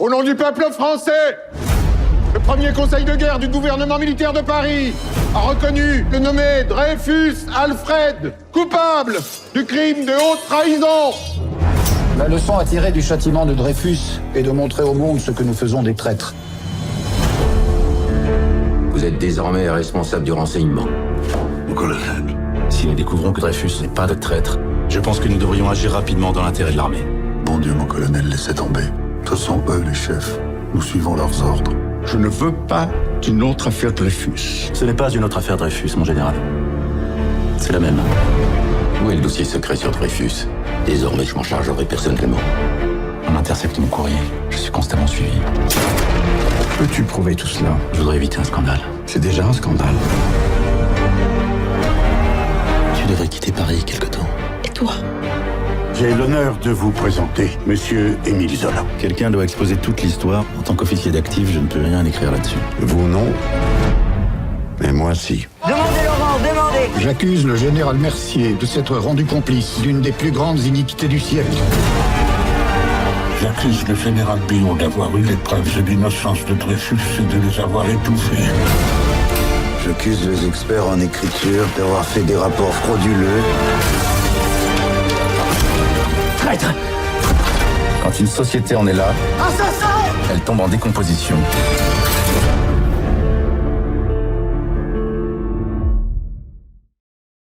Au nom du peuple français, le premier conseil de guerre du gouvernement militaire de Paris a reconnu le nommé Dreyfus Alfred coupable du crime de haute trahison. La leçon à tirer du châtiment de Dreyfus est de montrer au monde ce que nous faisons des traîtres. Vous êtes désormais responsable du renseignement. Mon colonel. Si nous découvrons que Dreyfus n'est pas de traître, je pense que nous devrions agir rapidement dans l'intérêt de l'armée. Bon Dieu, mon colonel, laissez tomber. Ce sont eux les chefs. Nous suivons leurs ordres. Je ne veux pas d'une autre affaire Dreyfus. Ce n'est pas une autre affaire Dreyfus, mon général. C'est la même. Où est le dossier secret sur Dreyfus? Désormais, je m'en chargerai personnellement. On intercepte mon courrier. Je suis constamment suivi. Peux-tu prouver tout cela? Je voudrais éviter un scandale. C'est déjà un scandale. Tu devrais quitter Paris quelque temps. Et toi? J'ai l'honneur de vous présenter Monsieur Émile Zola. Quelqu'un doit exposer toute l'histoire. En tant qu'officier d'actif, je ne peux rien écrire là-dessus. Vous non, mais moi si. Demandez, Laurent, demandez! J'accuse le général Mercier de s'être rendu complice d'une des plus grandes iniquités du siècle. J'accuse le général Billon d'avoir eu les preuves de l'innocence de Dreyfus et de les avoir étouffées. J'accuse les experts en écriture d'avoir fait des rapports frauduleux. Traître! Quand une société en est là, elle tombe en décomposition.